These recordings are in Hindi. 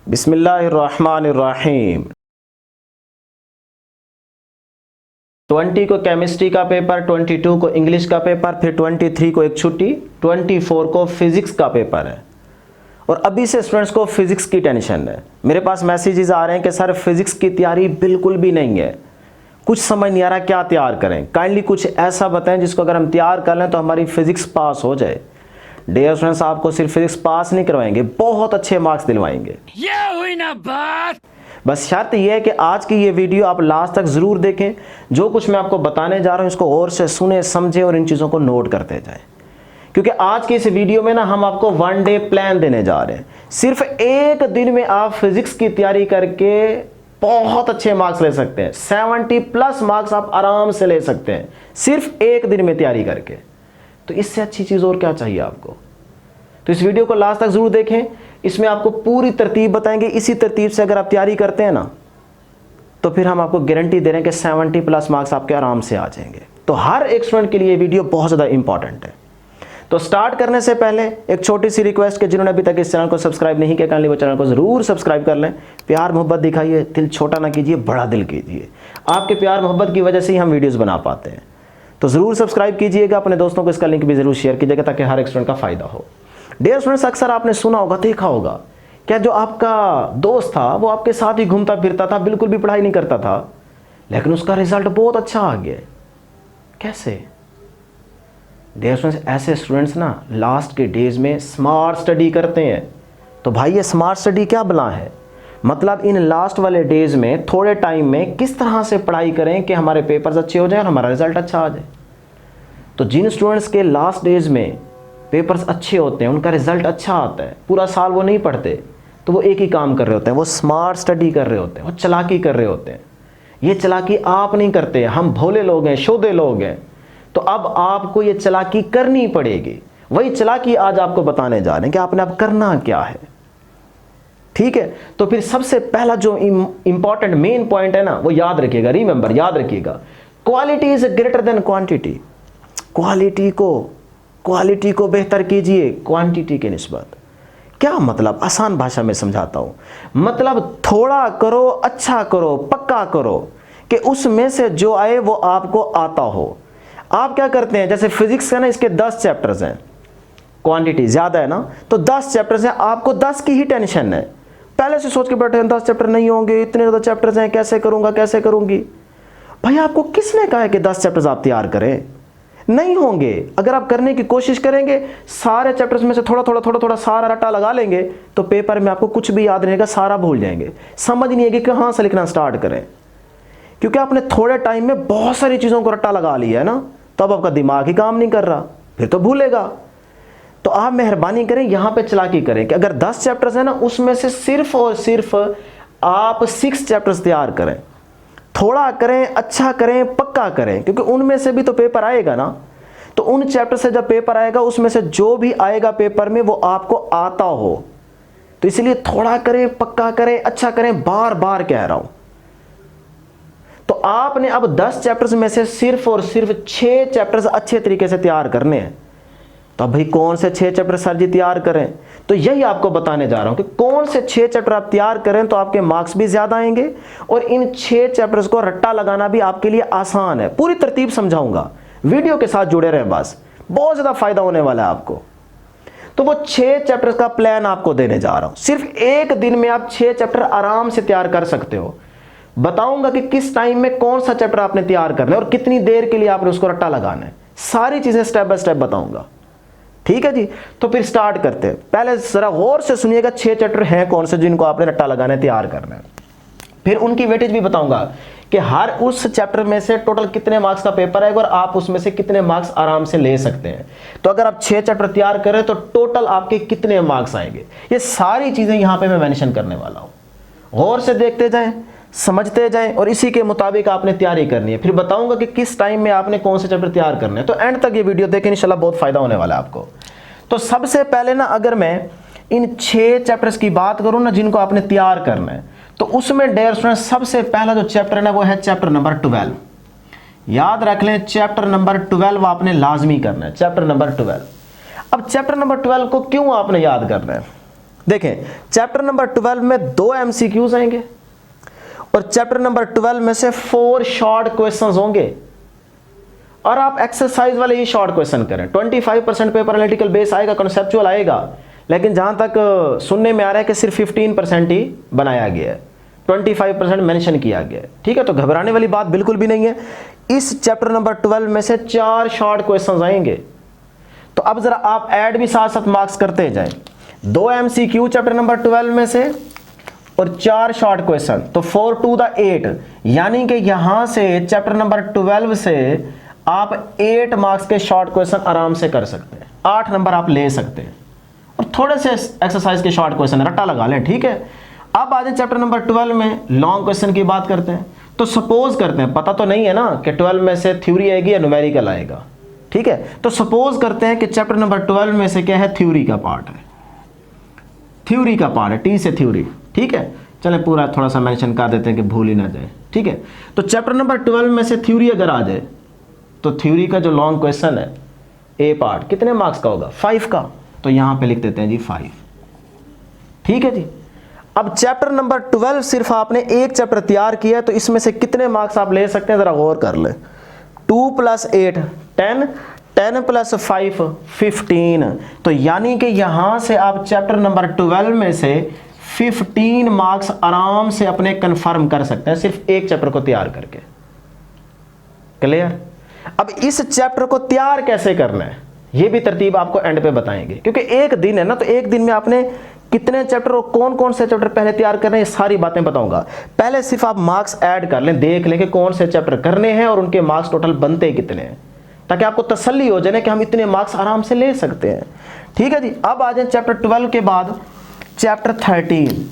बिस्मिल्लाहिर्रहमानिर्रहीम। 20 को केमिस्ट्री का पेपर, 22 को इंग्लिश का पेपर, फिर 23 को एक छुट्टी, 24 को फिज़िक्स का पेपर है। और अभी से स्टूडेंट्स को फिज़िक्स की टेंशन है। मेरे पास मैसेजेस आ रहे हैं कि सर फिज़िक्स की तैयारी बिल्कुल भी नहीं है, कुछ समझ नहीं आ रहा क्या तैयार करें, काइंडली कुछ ऐसा बताएं जिसको अगर हम तैयार कर लें तो हमारी फिज़िक्स पास हो जाए। डियर स्टूडेंट्स, आपको सिर्फ फिज़िक्स पास नहीं करवाएंगे, बहुत अच्छे मार्क्स दिलवाएंगे। ये हुई ना बात। बस शर्त यह है कि आज की ये वीडियो आप लास्ट तक ज़रूर देखें। जो कुछ मैं आपको बताने जा रहा हूँ इसको और से सुने, समझें और इन चीज़ों को नोट करते जाएं, क्योंकि आज की इस वीडियो में ना हम आपको 1 डे प्लान देने जा रहे हैं। सिर्फ एक दिन में आप फिज़िक्स की तैयारी करके बहुत अच्छे मार्क्स ले सकते हैं। 70+ मार्क्स आप आराम से ले सकते हैं सिर्फ एक दिन में तैयारी करके। तो इससे अच्छी चीज़ और क्या चाहिए आपको। तो इस वीडियो को लास्ट तक ज़रूर देखें, इसमें आपको पूरी तरतीब बताएंगे। इसी तरतीब से अगर आप तैयारी करते हैं ना तो फिर हम आपको गारंटी दे रहे हैं कि 70+ मार्क्स आपके आराम से आ जाएंगे। तो हर एक स्टूडेंट के लिए ये वीडियो बहुत ज़्यादा इंपॉर्टेंट है। तो स्टार्ट करने से पहले एक छोटी सी रिक्वेस्ट कि जिन्होंने अभी तक इस चैनल को सब्सक्राइब नहीं किया, काइंडली वो चैनल को ज़रूर सब्सक्राइब कर लें। प्यार मोहब्बत दिखाइए, दिल छोटा ना कीजिए, बड़ा दिल कीजिए। आपके प्यार मोहब्बत की वजह से ही हम वीडियोज़ बना पाते हैं। तो ज़रूर सब्सक्राइब कीजिएगा, अपने दोस्तों को इसका लिंक भी ज़रूर शेयर कीजिएगा ताकि हर एक स्टूडेंट का फ़ायदा हो। डियर स्टूडेंट्स, अक्सर आपने सुना होगा, देखा होगा, क्या जो आपका दोस्त था वो आपके साथ ही घूमता फिरता था, बिल्कुल भी पढ़ाई नहीं करता था, लेकिन उसका रिजल्ट बहुत अच्छा आ गया। कैसे? डियर स्टूडेंट्स, ऐसे स्टूडेंट्स ना लास्ट के डेज में स्मार्ट स्टडी करते हैं। तो भाई ये स्मार्ट स्टडी क्या बला है, मतलब इन लास्ट वाले डेज में थोड़े टाइम में किस तरह से पढ़ाई करें कि हमारे पेपर्स अच्छे हो जाए और हमारा रिजल्ट अच्छा आ जाए। तो जिन स्टूडेंट्स के लास्ट डेज में पेपर्स अच्छे होते हैं, उनका रिजल्ट अच्छा आता है, पूरा साल वो नहीं पढ़ते, तो वो एक ही काम कर रहे होते हैं, वो स्मार्ट स्टडी कर रहे होते हैं, वो चालाकी कर रहे होते हैं। ये चालाकी आप नहीं करते, हम भोले लोग हैं, शोधे लोग हैं। तो अब आपको ये चालाकी करनी पड़ेगी। वही चालाकी आज आपको बताने जा रहे हैं कि आपने अब करना क्या है। ठीक है, तो फिर सबसे पहला जो इंपॉर्टेंट मेन पॉइंट है ना, वो याद रखिएगा, रिमेंबर, याद रखिएगा, quality is greater than quantity. Quality को बेहतर कीजिए क्वांटिटी के निस्बत। क्या मतलब, आसान भाषा में समझाता हूं। मतलब थोड़ा करो, अच्छा करो, पक्का करो कि उसमें से जो आए वो आपको आता हो। आप क्या करते हैं, जैसे फिजिक्स है ना, इसके 10 चैप्टर्स हैं, क्वांटिटी ज़्यादा है ना, तो 10 चैप्टर्स हैं, आपको 10 की ही टेंशन है। पहले से सोच के बैठे हैं 10 चैप्टर नहीं होंगे, इतने ज़्यादा चैप्टर्स हैं, कैसे करूँगा, कैसे करूँगी। भाई आपको किसने कहा है कि 10 चैप्टर्स आप तैयार करें? नहीं होंगे। अगर आप करने की कोशिश करेंगे, सारे चैप्टर्स में से थोड़ा थोड़ा सारा रट्टा लगा लेंगे, तो पेपर में आपको कुछ भी याद रहेगा, सारा भूल जाएंगे, समझ नहीं आएगी कहाँ से लिखना स्टार्ट करें, क्योंकि आपने थोड़े टाइम में बहुत सारी चीज़ों को रट्टा लगा लिया है ना। तो अब आपका दिमाग ही काम नहीं कर रहा, फिर तो भूलेगा। तो आप मेहरबानी करें, यहाँ पे चालाकी करें कि अगर 10 चैप्टर्स है ना, उसमें से सिर्फ और सिर्फ आप 6 चैप्टर्स तैयार करें। थोड़ा करें, अच्छा करें, पक्का करें, क्योंकि उनमें से भी तो पेपर आएगा ना। तो उन चैप्टर से जब पेपर आएगा, उसमें से जो भी आएगा पेपर में वो आपको आता हो। तो इसलिए थोड़ा करें, पक्का करें, अच्छा करें, बार बार कह रहा हूं। तो आपने अब 10 चैप्टर्स में से सिर्फ और सिर्फ 6 चैप्टर्स अच्छे तरीके से तैयार करने हैं। तो अब भाई कौन से 6 चैप्टर सर जी तैयार करें, तो यही आपको बताने जा रहा हूं कि कौन से 6 चैप्टर आप तैयार करें तो आपके मार्क्स भी ज्यादा आएंगे और इन 6 चैप्टर्स को रट्टा लगाना भी आपके लिए आसान है। पूरी तरतीब समझाऊंगा, वीडियो के साथ जुड़े रहें, बस बहुत ज्यादा फायदा होने वाला है आपको। तो वो 6 चैप्टर्स का प्लान आपको देने जा रहा हूं। सिर्फ एक दिन में आप 6 चैप्टर आराम से तैयार कर सकते हो। बताऊंगा कि किस टाइम में कौन सा चैप्टर आपने तैयार करना है और कितनी देर के लिए आपने उसको रट्टा लगाना है, सारी चीजें स्टेप बाय स्टेप बताऊंगा। ठीक है जी, तो फिर स्टार्ट करते हैं। पहले जरा गौर से सुनिएगा, 6 चैप्टर हैं कौन से जिनको आपने रट्टा लगाना है, तैयार करना है। फिर उनकी वेटेज भी बताऊंगा कि हर उस चैप्टर में से टोटल कितने मार्क्स का पेपर आएगा और आप उसमें से कितने मार्क्स आराम से ले सकते हैं। तो अगर आप 6 चैप्टर तैयार करें तो टोटल आपके कितने मार्क्स आएंगे, ये सारी चीजें यहां पे मैं मेंशन करने वाला हूं। गौर से देखते जाएं, समझते जाएं और इसी के मुताबिक आपने तैयारी करनी है। फिर बताऊंगा कि किस टाइम में आपने कौन से चैप्टर तैयार करने हैं। तो एंड तक ये वीडियो देखें, इंशाल्लाह बहुत फायदा होने वाला है आपको। तो सबसे पहले ना, अगर मैं इन 6 चैप्टर्स की बात करूं ना जिनको आपने तैयार करना है, तो उसमें डियर स्टूडेंट सबसे पहला जो चैप्टर है ना वो है चैप्टर नंबर 12। याद रख लें, चैप्टर नंबर 12 आपने लाजमी करना है, चैप्टर नंबर 12। अब चैप्टर नंबर 12 को क्यों आपने याद करना है, देखें चैप्टर नंबर 12 में 2 MCQs आएंगे और चैप्टर नंबर 12 में से 4 शॉर्ट क्वेश्चंस होंगे और आप एक्सरसाइज वाले ही शॉर्ट क्वेश्चन करें। 25% पेपर एनालिटिकल बेस आएगा, कॉन्सेप्चुअल आएगा, लेकिन जहां तक सुनने में आ रहा है कि सिर्फ 15% ही बनाया गया है, 25% मेंशन किया गया है। ठीक है, तो घबराने वाली बात बिल्कुल भी नहीं है। इस चैप्टर नंबर 12 में से 4 शॉर्ट क्वेश्चंस आएंगे। तो अब जरा आप ऐड भी साथ साथ मार्क्स करते जाएं। 2 MCQ चैप्टर नंबर 12 में से और 4 शॉर्ट क्वेश्चन, तो 4 to the 8, यानी कि यहां से चैप्टर नंबर 12 से आप 8 मार्क्स के शॉर्ट क्वेश्चन आराम से कर सकते हैं, 8 नंबर आप ले सकते हैं। और थोड़े से एक्सरसाइज के शॉर्ट क्वेश्चन रट्टा लगा लें। ठीक है, अब आ जाए चैप्टर नंबर 12 में लॉन्ग क्वेश्चन की बात करते हैं। तो सपोज करते हैं, पता तो नहीं है ना कि 12 में से थ्योरी आएगी या न्यूमेरिकल आएगा। ठीक है, तो सपोज करते हैं कि चैप्टर नंबर 12 में से क्या है, थ्योरी का पार्ट है, थ्योरी का पार्ट है, टी से थ्योरी। ठीक है, चलें पूरा थोड़ा सा मेंशन कर देते हैं कि भूल ही ना जाए। ठीक है, तो चैप्टर नंबर 12 में से थ्योरी अगर आ जाए तो थ्योरी का जो लॉन्ग क्वेश्चन है ए पार्ट कितने मार्क्स का होगा, 5 का। तो यहां पे लिख देते हैं जी 5। ठीक है जी, अब चैप्टर नंबर 12 सिर्फ आपने एक चैप्टर तैयार किया है, तो इसमें से कितने मार्क्स आप ले सकते हैं जरा गौर कर ले। 2 + 8 10, 10 + 5 15। तो यानी कि यहां से आप चैप्टर नंबर 12 में से 15 मार्क्स आराम से अपने कंफर्म कर सकते हैं सिर्फ एक चैप्टर को तैयार करके। क्लियर? अब इस चैप्टर को तैयार कैसे करना है ये भी तरतीब आपको एंड पे बताएंगे, क्योंकि एक दिन है ना, तो एक दिन में आपने कितने चैप्टर और कौन कौन से चैप्टर पहले तैयार करने हैं, ये सारी बातें बताऊंगा। पहले सिर्फ आप मार्क्स ऐड कर लें, देख लें कि कौन से चैप्टर करने हैं और उनके मार्क्स टोटल बनते कितने हैं, ताकि आपको तसल्ली हो जाए कि हम इतने मार्क्स आराम से ले सकते हैं। ठीक है जी, अब आ जाए चैप्टर 12 के बाद चैप्टर 13।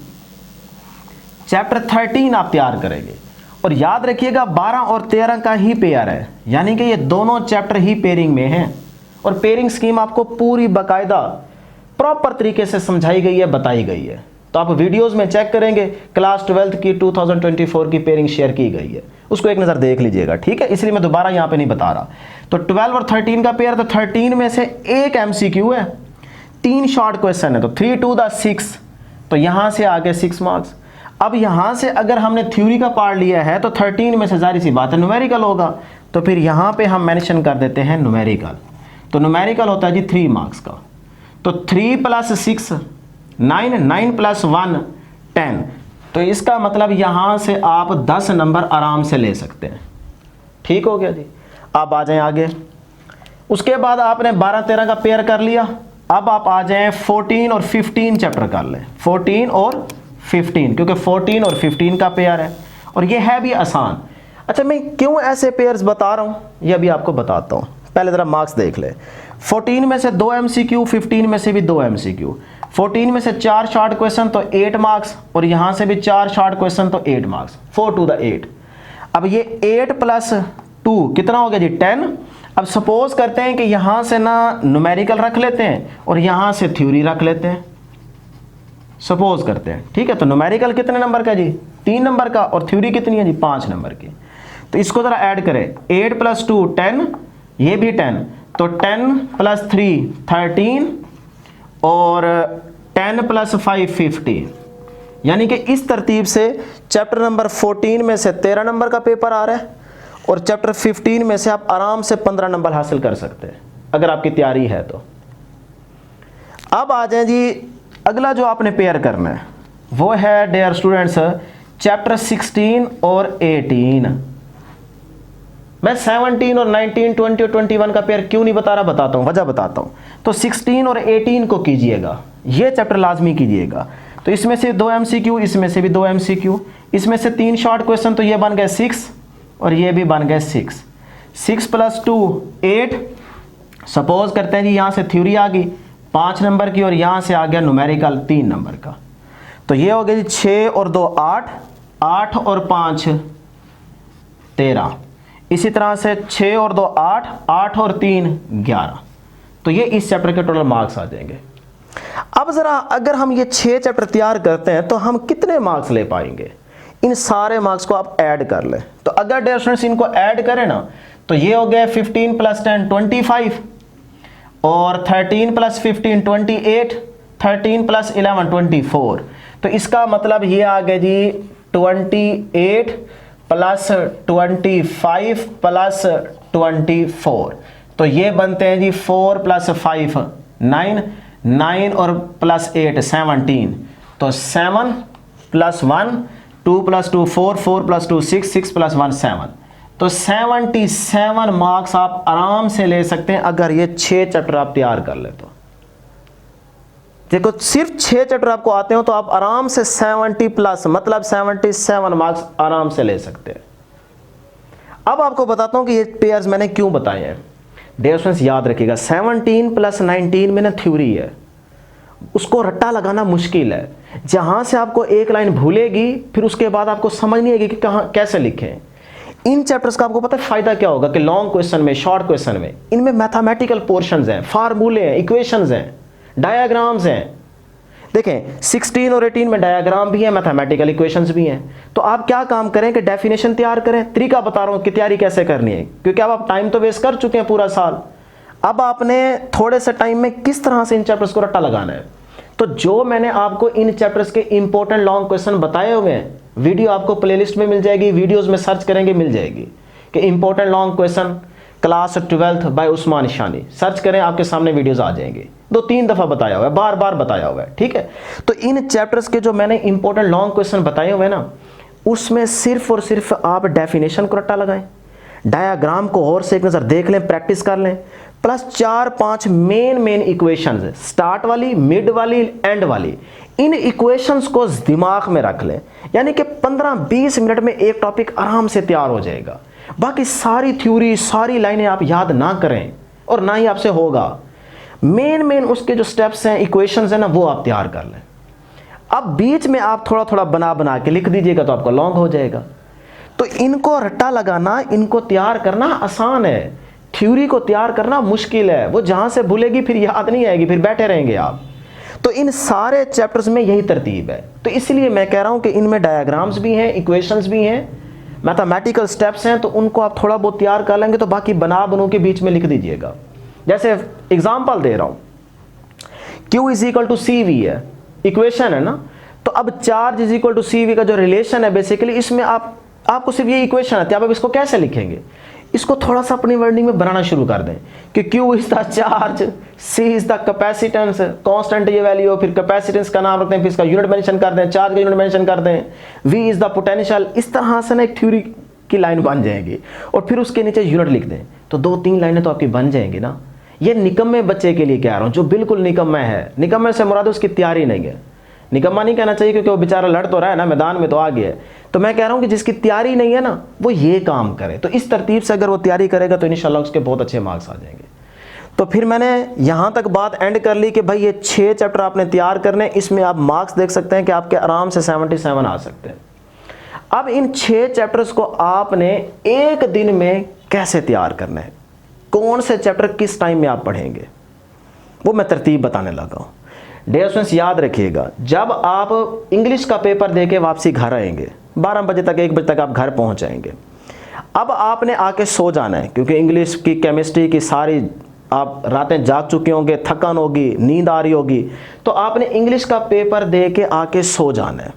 चैप्टर 13 आप तैयार करेंगे और याद रखिएगा 12 और 13 का ही पेयर है, यानी कि ये दोनों चैप्टर ही पेयरिंग में हैं और पेयरिंग स्कीम आपको पूरी बाकायदा प्रॉपर तरीके से समझाई गई है, बताई गई है। तो आप वीडियोस में चेक करेंगे, क्लास 12 की 2024 की पेयरिंग शेयर की गई है, उसको एक नज़र देख लीजिएगा। ठीक है, इसलिए मैं दोबारा यहाँ पे नहीं बता रहा। तो 12 और 13 का पेयर, तो 13 में से एक MCQ है, 3 शॉर्ट क्वेश्चन है, तो 3 to the 6, तो यहाँ से आगे 6 मार्क्स। अब यहाँ से अगर हमने थ्योरी का पार्ट लिया है तो 13 में से जाहिर सी बात है न्यूमेरिकल होगा, तो फिर यहाँ पे हम मेंशन कर देते हैं न्यूमेरिकल। तो न्यूमेरिकल होता है जी 3 मार्क्स का, तो 3 + 6 9, 9 + 1 10। तो इसका मतलब यहाँ से आप 10 नंबर आराम से ले सकते हैं। ठीक हो गया जी, अब आ जाएं आगे। उसके बाद आपने 12-13 का पेयर कर लिया, अब आप आ जाएं 14 और 15 चैप्टर कर लें, 14 और 15, क्योंकि 14 और 15 का पेयर है और ये है भी आसान। अच्छा, मैं क्यों ऐसे पेयर्स बता रहा हूँ ये भी आपको बताता हूँ। पहले ज़रा मार्क्स देख ले। 14 में से 2 MCQ, 15 में से भी 2 MCQ। 14 में से 4 शॉर्ट क्वेश्चन तो 8 मार्क्स और यहाँ से भी 4 शॉर्ट क्वेश्चन तो 8 मार्क्स, 4 to the 8। अब ये 8 + 2 कितना हो गया जी 10। अब सपोज करते हैं कि यहाँ से ना न्यूमेरिकल रख लेते हैं और यहाँ से थ्योरी रख लेते हैं, सपोज करते हैं। ठीक है, तो न्यूमेरिकल कितने नंबर का जी 3 नंबर का और थ्योरी कितनी है जी 5 नंबर की। तो इसको ज़रा ऐड करें, 8 + 2 10, ये भी 10, तो 10 + 3 13 और 10 + 5 15। यानी कि इस तरतीब से चैप्टर नंबर 14 में से 13 नंबर का पेपर आ रहा है और चैप्टर 15 में से आप आराम से 15 नंबर हासिल कर सकते हैं अगर आपकी तैयारी है तो। अब आ जाए जी, अगला जो आपने पेयर करना है वो है डियर स्टूडेंट्स चैप्टर 16 और 18। मैं 17 और 19, 20 और 21 का पेयर क्यों नहीं बता रहा, बताता हूँ, वजह बताता हूँ। तो 16 और 18 को कीजिएगा, ये चैप्टर लाजमी कीजिएगा। तो इसमें से 2 MCQ, इसमें से भी 2 MCQ, इसमें से 3 शॉर्ट क्वेश्चन, तो ये बन गए 6 और ये भी बन गए 6। 6 + 2 8। सपोज करते हैं जी यहाँ से थ्योरी आ गई 5 नंबर की और यहाँ से आ गया न्यूमेरिकल 3 नंबर का, तो ये हो गया जी 6 और 2 8, 8 और 5 13। इसी तरह से 6 और 2 8, 8 और 3 11। तो ये इस चैप्टर के टोटल मार्क्स आ जाएंगे। अब ज़रा अगर हम ये 6 चैप्टर तैयार करते हैं तो हम कितने मार्क्स ले पाएंगे, इन सारे मार्क्स को आप ऐड कर लें। तो अगर डियर स्टूडेंट्स इनको ऐड करें ना तो ये हो गया 15 + 10 25 और 13 + 15 28, 13 प्लस 11 24। तो इसका मतलब ये आ गया जी 28 प्लस 25 प्लस 24। तो ये बनते हैं जी 4 प्लस 5 9, 9 और प्लस 8 17। तो 7 प्लस 1 2 प्लस 2 4, 4 प्लस 2 6, 6 प्लस 1 7। तो 77 मार्क्स आप आराम से ले सकते हैं अगर ये 6 चैप्टर आप तैयार कर ले। तो देखो सिर्फ 6 चैप्टर आपको आते हो तो आप आराम से 70 प्लस मतलब 77 मार्क्स आराम से ले सकते हैं। अब आपको बताता हूं कि ये पेयर्स मैंने क्यों बताए हैं। डियर स्टूडेंट्स याद रखिएगा 17 प्लस 19 में ना थ्योरी है, उसको रट्टा लगाना मुश्किल है। जहां से आपको एक लाइन भूलेगी फिर उसके बाद आपको समझ नहीं आएगी कि कहां कैसे लिखें। इन चैप्टर्स का आपको पता है फायदा क्या होगा कि लॉन्ग क्वेश्चन में, शॉर्ट क्वेश्चन में, इनमें मैथमेटिकल पोर्शंस हैं, फार्मूले हैं, इक्वेशंस हैं, डायग्राम्स हैं। देखें 16 और 18 में डायग्राम भी है, मैथमेटिकल इक्वेशंस भी हैं। तो आप क्या काम करें कि डेफिनेशन तैयार करें। तरीका बता रहा हूं कि तैयारी कैसे करनी है, क्योंकि अब आप टाइम तो वेस्ट कर चुके हैं पूरा साल। अब आपने थोड़े से टाइम में किस तरह से इन चैप्टर्स को रट्टा लगाना है। तो जो मैंने आपको इन चैप्टर्स के इंपॉर्टेंट लॉन्ग क्वेश्चन बताए हुए हैं, वीडियो आपको प्लेलिस्ट में मिल जाएगी, वीडियोस में सर्च करेंगे मिल जाएगी कि important long question class 12th by Usman Ishani, search करें आपके सामने वीडियोस आ जाएंगे। 2-3 दफा बताया हुआ है, बार बार बताया हुआ है, ठीक है। तो इन चैप्टर्स के जो मैंने इंपॉर्टेंट लॉन्ग क्वेश्चन बताए हुए हैं ना, उसमें सिर्फ और सिर्फ आप डेफिनेशन को रट्टा लगाएं, डायग्राम को और से एक नजर देख लें, प्रैक्टिस कर लें, प्लस 4-5 मेन इक्वेशंस, स्टार्ट वाली, मिड वाली, एंड वाली, इन इक्वेशंस को दिमाग में रख लें। यानी कि 15-20 मिनट में एक टॉपिक आराम से तैयार हो जाएगा। बाकी सारी थ्योरी, सारी लाइनें आप याद ना करें और ना ही आपसे होगा। मेन उसके जो स्टेप्स हैं, इक्वेशंस हैं ना, वो आप तैयार कर लें। अब बीच में आप थोड़ा थोड़ा बना के लिख दीजिएगा तो आपका लॉन्ग हो जाएगा। तो इनको रट्टा लगाना, इनको तैयार करना आसान है, थ्योरी को तैयार करना मुश्किल है। वो जहां से भूलेगी फिर याद नहीं आएगी, फिर बैठे रहेंगे आप। तो इन सारे चैप्टर्स में यही तरतीब है। तो इसलिए मैं कह रहा हूं कि इनमें डायग्राम्स भी हैं, इक्वेशंस भी हैं, मैथमेटिकल स्टेप्स हैं। तो उनको आप थोड़ा बहुत तैयार कर लेंगे तो बाकी बनू के बीच में लिख दीजिएगा। जैसे एग्जाम्पल दे रहा हूं, Q is equal to CV है, इक्वेशन है ना। तो अब charge is equal to CV का जो रिलेशन है बेसिकली, इसमें आपको सिर्फ ये इक्वेशन आती है, आप इसको कैसे लिखेंगे। इसको थोड़ा सा अपनी वर्डिंग में बनाना शुरू कर दें कि Q is the charge, C is the capacitance, constant ये वैल्यू हो, फिर कैपेसिटेंस का नाम रखते हैं, फिर इसका यूनिट मेंशन कर दें, चार्ज का यूनिट मेंशन कर दें, V इज द पोटेंशियल। इस तरह से ना एक थ्योरी की लाइन बन जाएगी और फिर उसके नीचे यूनिट लिख दें। तो 2-3 लाइनें तो आपकी बन जाएंगी ना। ये निकम्मे बच्चे के लिए कह रहा हूं, जो बिल्कुल निकम्मा है। निकम्मे से मुराद उसकी तैयारी नहीं है, निकम्मा नहीं कहना चाहिए क्योंकि वो बेचारा लड़ तो रहा है ना, मैदान में तो आ गया है। तो मैं कह रहा हूं कि जिसकी तैयारी नहीं है ना, वो ये काम करे। तो इस तरतीब से अगर वो तैयारी करेगा तो इंशाल्लाह उसके बहुत अच्छे मार्क्स आ जाएंगे। तो फिर मैंने यहां तक बात एंड कर ली कि भाई ये 6 चैप्टर आपने तैयार करने, इसमें आप मार्क्स देख सकते हैं कि आपके आराम से 77 आ सकते हैं। अब इन 6 चैप्टर्स को आपने एक दिन में कैसे तैयार करना है, कौन से चैप्टर किस टाइम में आप पढ़ेंगे, वो मैं तरतीब बताने लगा हूं। डियर स्टूडेंट्स याद रखिएगा, जब आप इंग्लिश का पेपर देके वापसी घर आएंगे 12 बजे तक, 1 बजे तक आप घर पहुंच जाएंगे। अब आपने आके सो जाना है क्योंकि इंग्लिश की, केमिस्ट्री की सारी आप रातें जाग चुके होंगे, थकान होगी, नींद आ रही होगी। तो आपने इंग्लिश का पेपर दे के आके सो जाना है।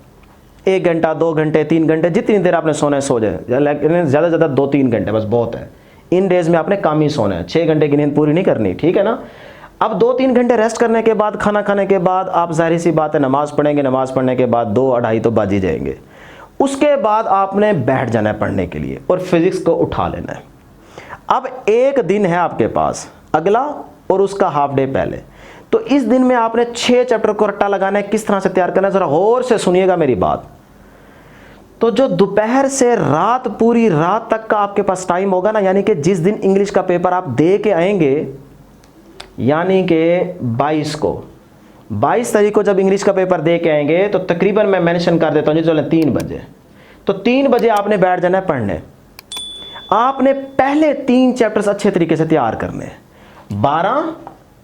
1 घंटा, 2 घंटे, 3 घंटे, जितनी देर आपने सोना है सो जाए, लेकिन ज़्यादा से ज़्यादा 2-3 घंटे बस बहुत है। इन डेज में आपने कम ही सोना है, 6 घंटे की नींद पूरी नहीं करनी, ठीक है ना। अब 2-3 घंटे रेस्ट करने के बाद, खाना खाने के बाद आप जाहिर सी बात है नमाज पढ़ेंगे। नमाज पढ़ने के बाद 2-2:30 तो बज ही जाएंगे। उसके बाद आपने बैठ जाना है पढ़ने के लिए और फिजिक्स को उठा लेना है। अब एक दिन है आपके पास अगला और उसका हाफ डे पहले। तो इस दिन में आपने 6 चैप्टर को रट्टा लगाना है। किस तरह से तैयार करना है जरा गौर से सुनिएगा मेरी बात। तो जो दोपहर से रात, पूरी रात तक का आपके पास टाइम होगा ना, यानी कि जिस दिन इंग्लिश का पेपर आप दे के आएंगे, यानी कि 22 तारीख को जब इंग्लिश का पेपर दे के आएंगे, तो तकरीबन मैं मेंशन कर देता हूँ जी, चलो 3 बजे। तो 3 बजे आपने बैठ जाना है पढ़ने। आपने पहले 3 चैप्टर्स अच्छे तरीके से तैयार करने हैं। 12,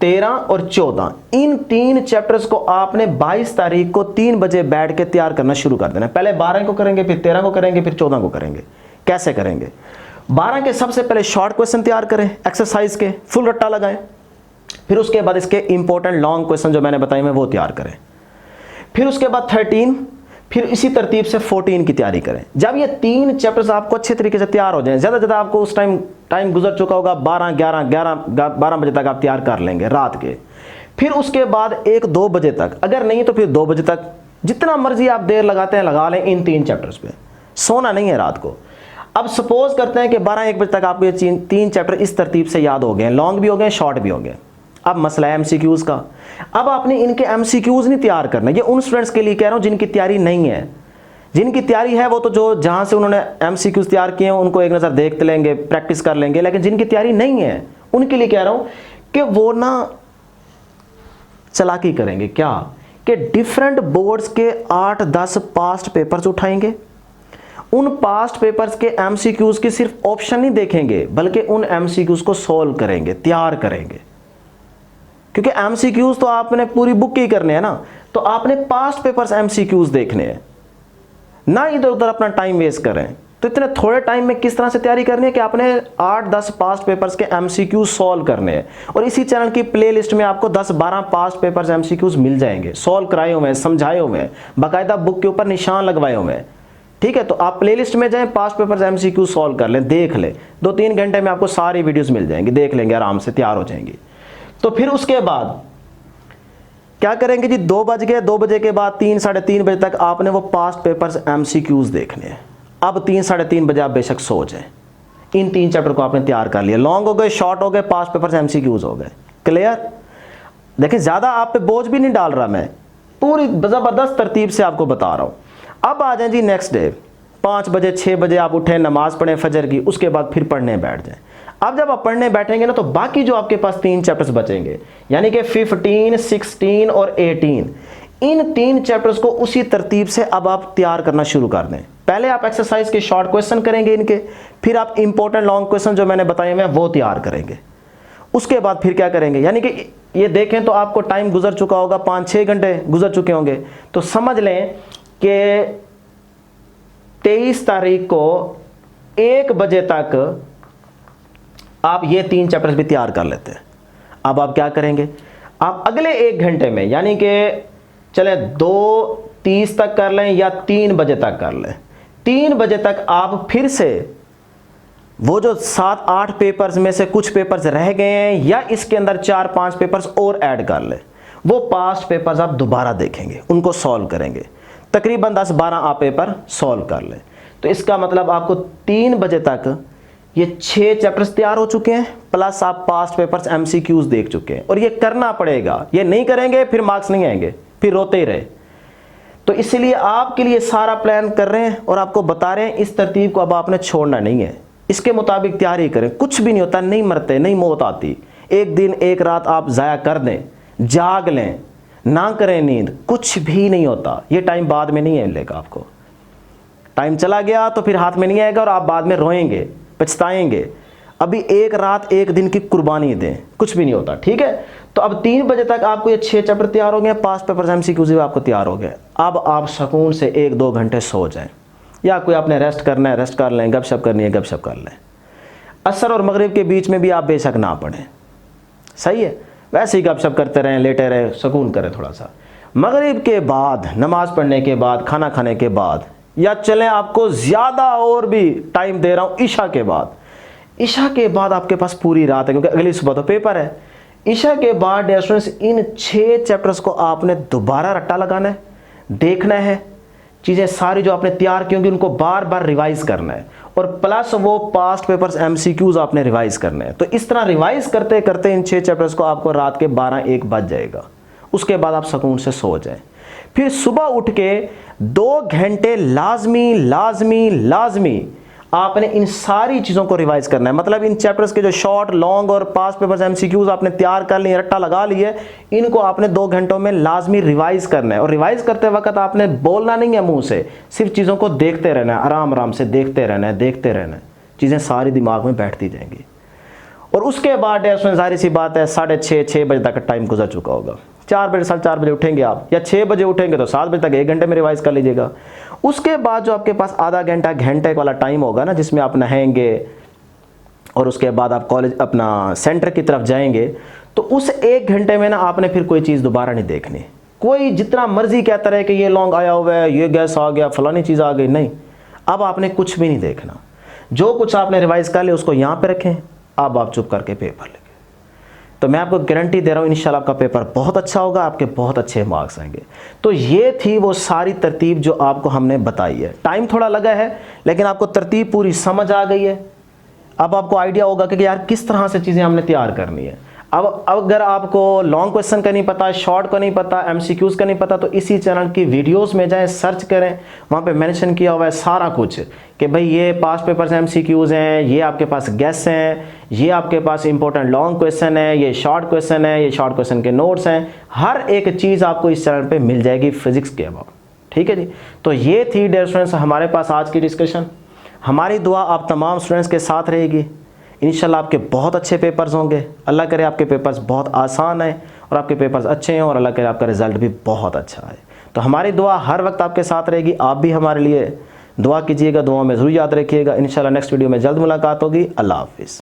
13 और 14, इन 3 चैप्टर्स को आपने 22 तारीख को 3 बजे बैठ के तैयार करना शुरू कर देना है। पहले 12 को करेंगे, फिर 13 को करेंगे, फिर 14 को करेंगे। कैसे करेंगे? 12 के सबसे पहले शॉर्ट क्वेश्चन तैयार करें, एक्सरसाइज के फुल रट्टा लगाएं। फिर उसके बाद इसके इंपॉर्टेंट लॉन्ग क्वेश्चन जो मैंने बताए मैं वो तैयार करें। फिर उसके बाद 13, फिर इसी तरतीब से 14 की तैयारी करें। जब ये 3 चैप्टर्स आपको अच्छे तरीके से तैयार हो जाएं, ज़्यादा से ज़्यादा आपको उस टाइम गुजर चुका होगा 12 बजे तक आप तैयार कर लेंगे रात के। फिर उसके बाद 1-2 बजे तक, अगर नहीं तो फिर 2 बजे तक, जितना मर्जी आप देर लगाते हैं लगा लें इन 3 चैप्टर्स पे। सोना नहीं है रात को। अब सपोज करते हैं कि 12-1 बजे तक आपको ये 3 चैप्टर इस तरतीब से याद हो गए, लॉन्ग भी हो गए, शॉर्ट भी हो गए। अब मसला है एमसीक्यूज का। अब आपने इनके एमसीक्यूज नहीं तैयार करना। ये उन स्टूडेंट्स के लिए कह रहा हूं जिनकी तैयारी नहीं है। जिनकी तैयारी है वो तो जो जहां से उन्होंने एमसीक्यूज तैयार किए हैं उनको एक नज़र देख लेंगे, प्रैक्टिस कर लेंगे। लेकिन जिनकी तैयारी नहीं है उनके लिए कह रहा हूं कि वो ना चालाकी करेंगे। क्या कि डिफरेंट बोर्ड्स के 8-10 पास्ट पेपर्स उठाएंगे। उन पास्ट पेपर्स के एमसीक्यूज की सिर्फ ऑप्शन नहीं देखेंगे बल्कि उन एमसीक्यूज को सॉल्व करेंगे, तैयार करेंगे। क्योंकि एमसीक्यूज तो आपने पूरी बुक ही करने हैं ना, तो आपने पास्ट पेपर्स एमसीक्यूज देखने हैं, ना इधर उधर अपना टाइम वेस्ट करें। तो इतने थोड़े टाइम में किस तरह से तैयारी करनी है कि आपने 8-10 पास्ट पेपर्स के एमसीक्यूज सॉल्व करने हैं। और इसी चैनल की प्लेलिस्ट में आपको 10-12 पास्ट पेपर्स एमसीक्यूज मिल जाएंगे, सॉल्व कराए हुए हैं, समझाए हुए हैं, बाकायदा बुक के ऊपर निशान लगवाए हुए हैं। ठीक है, तो आप प्लेलिस्ट में जाएं, पास्ट पेपर्स एमसीक्यूज सॉल्व कर लें, देख लें। 2-3 घंटे में आपको सारी वीडियोस मिल जाएंगी, देख लेंगे, आराम से तैयार हो जाएंगी। तो फिर उसके बाद क्या करेंगे जी, 2 बज गए, 2 बजे के बाद 3-3:30 बजे तक आपने वो पास्ट पेपर्स एमसीक्यूज देखने हैं। अब 3-3:30 बजे आप बेशक सो जाएं। इन 3 चैप्टर को आपने तैयार कर लिया, लॉन्ग हो गए, शॉर्ट हो गए, पास्ट पेपर्स एमसीक्यूज हो गए। क्लियर? देखिए ज़्यादा आप पे बोझ भी नहीं डाल रहा मैं, पूरी ज़बरदस्त तरतीब से आपको बता रहा हूँ। अब आ जाएं जी नेक्स्ट डे, 5 बजे 6 बजे आप उठें, नमाज पढ़ें फजर की, उसके बाद फिर पढ़ने बैठ जाएं। अब जब आप पढ़ने बैठेंगे ना तो बाकी जो आपके पास 3 चैप्टर्स बचेंगे, यानी कि 15, 16 और 18, इन 3 चैप्टर्स को उसी तरतीब से अब आप तैयार करना शुरू कर दें। पहले आप एक्सरसाइज के शॉर्ट क्वेश्चन करेंगे इनके, फिर आप इंपॉर्टेंट लॉन्ग क्वेश्चन जो मैंने बताए हुए वो तैयार करेंगे। उसके बाद फिर क्या करेंगे, यानी कि ये देखें तो आपको टाइम गुजर चुका होगा, 5-6 घंटे गुजर चुके होंगे। तो समझ लें कि 23 तारीख को 1 बजे तक आप ये 3 चैप्टर्स भी तैयार कर लेते हैं। अब आप क्या करेंगे, आप अगले 1 घंटे में, यानी कि चले 2:30 तक कर लें या 3 बजे तक कर लें, 3 बजे तक आप फिर से वो जो 7-8 पेपर्स में से कुछ पेपर्स रह गए हैं या इसके अंदर 4-5 पेपर्स और ऐड कर लें, वो पास्ट पेपर्स आप दोबारा देखेंगे, उनको सॉल्व करेंगे। तकरीबन 10-12 आप पेपर सॉल्व कर लें। तो इसका मतलब आपको 3 बजे तक ये 6 चैप्टर्स तैयार हो चुके हैं, प्लस आप पास्ट पेपर्स एमसीक्यूज देख चुके हैं। और ये करना पड़ेगा, ये नहीं करेंगे फिर मार्क्स नहीं आएंगे, फिर रोते ही रहे। तो इसलिए आपके लिए सारा प्लान कर रहे हैं और आपको बता रहे हैं, इस तरतीब को अब आपने छोड़ना नहीं है, इसके मुताबिक तैयारी करें। कुछ भी नहीं होता, नहीं मरते, नहीं मौत आती। एक दिन एक रात आप ज़ाया कर दें, जाग लें, ना करें नींद, कुछ भी नहीं होता। ये टाइम बाद में नहीं मिलेगा आपको। टाइम चला गया तो फिर हाथ में नहीं आएगा और आप बाद में रोएंगे, पछताएंगे। अभी एक रात एक दिन की कुर्बानी दें, कुछ भी नहीं होता। ठीक है, तो अब 3 बजे तक आपको ये 6 चैप्टर तैयार हो गए, पास्ट पेपर्स एमसीक्यूज भी आपको तैयार हो गए। अब आप सुकून से 1-2 घंटे सो जाएं, या कोई आपने रेस्ट करना है रेस्ट कर लें, गपशप करनी है गपशप कर लें। असर और मगरिब के बीच में भी आप बेशक ना पढ़ें, सही है, वैसे ही गपशप करते रहें, लेटे रहें, सुकून करें थोड़ा सा। मगरिब के बाद, नमाज पढ़ने के बाद, खाना खाने के बाद, या चलें आपको ज़्यादा और भी टाइम दे रहा हूँ, ईशा के बाद। ईशा के बाद आपके पास पूरी रात है क्योंकि अगली सुबह तो पेपर है। ईशा के बाद डियर स्टूडेंट्स इन 6 चैप्टर्स को आपने दोबारा रट्टा लगाना है, देखना है, चीज़ें सारी जो आपने तैयार की होंगी उनको बार बार रिवाइज करना है, और प्लस वो पास्ट पेपर्स एमसीक्यूज आपने रिवाइज करने हैं। तो इस तरह रिवाइज करते करते इन 6 चैप्टर्स को आपको रात के 12-1 बज जाएगा। उसके बाद आप सुकून से सो जाएं। फिर सुबह उठ के 2 घंटे लाजमी आपने इन सारी चीज़ों को रिवाइज करना है। मतलब इन चैप्टर्स के जो शॉर्ट, लॉन्ग और पास्ट पेपर्स एमसीक्यूज आपने तैयार कर लिए, रट्टा लगा लिए, इनको आपने 2 घंटों में लाजमी रिवाइज करना है। और रिवाइज करते वक्त आपने बोलना नहीं है मुंह से, सिर्फ चीज़ों को देखते रहना है, आराम आराम से देखते रहना है, चीज़ें सारी दिमाग में बैठती जाएंगी। और उसके बाद उसमें जाहिर सी बात है 6:30-6 बजे तक टाइम गुजर चुका होगा। 4 बजे 4:30 बजे उठेंगे आप, या 6 बजे उठेंगे तो 7 बजे तक 1 घंटे में रिवाइज कर लीजिएगा। उसके बाद जो आपके पास आधा घंटे वाला टाइम होगा ना, जिसमें आप नहाएंगे और उसके बाद आप कॉलेज अपना सेंटर की तरफ जाएंगे, तो उस 1 घंटे में ना आपने फिर कोई चीज़ दोबारा नहीं देखनी। कोई जितना मर्जी कहता रहे कि ये लॉन्ग आया हुआ है, ये गैस आ गया, फलानी चीज़ आ गई, नहीं, अब आपने कुछ भी नहीं देखना। जो कुछ आपने रिवाइज कर लिया उसको यहाँ पे रखें, अब आप चुप करके पेपर लिखें। तो मैं आपको गारंटी दे रहा हूँ इंशाल्लाह आपका पेपर बहुत अच्छा होगा, आपके बहुत अच्छे मार्क्स आएंगे। तो ये थी वो सारी तरतीब जो आपको हमने बताई है। टाइम थोड़ा लगा है लेकिन आपको तरतीब पूरी समझ आ गई है। अब आपको आइडिया होगा कि यार किस तरह से चीज़ें हमने तैयार करनी है। अब अगर आपको लॉन्ग क्वेश्चन का नहीं पता, शॉर्ट का नहीं पता, एमसीक्यूज़ का नहीं पता, तो इसी चैनल की वीडियोस में जाएं, सर्च करें, वहाँ पे मेंशन किया हुआ है सारा कुछ कि भाई ये पास्ट पेपर्स एमसीक्यूज़ हैं, ये आपके पास गेस हैं, ये आपके पास इंपॉर्टेंट लॉन्ग क्वेश्चन है, ये शॉर्ट क्वेश्चन है, ये शॉर्ट क्वेश्चन के नोट्स हैं। हर एक चीज़ आपको इस चैनल पर मिल जाएगी फिजिक्स के अबाउट। ठीक है जी। तो ये थी डियर स्टूडेंट्स हमारे पास आज की डिस्कशन। हमारी दुआ आप तमाम स्टूडेंट्स के साथ रहेगी। इंशाल्लाह आपके बहुत अच्छे पेपर्स होंगे। अल्लाह करे आपके पेपर्स बहुत आसान है और आपके पेपर्स अच्छे हैं और अल्लाह करे आपका रिज़ल्ट भी बहुत अच्छा है। तो हमारी दुआ हर वक्त आपके साथ रहेगी। आप भी हमारे लिए दुआ कीजिएगा, दुआ में ज़रूर याद रखिएगा। इंशाल्लाह नेक्स्ट वीडियो में जल्द मुलाकात होगी। अल्लाह हाफिज़।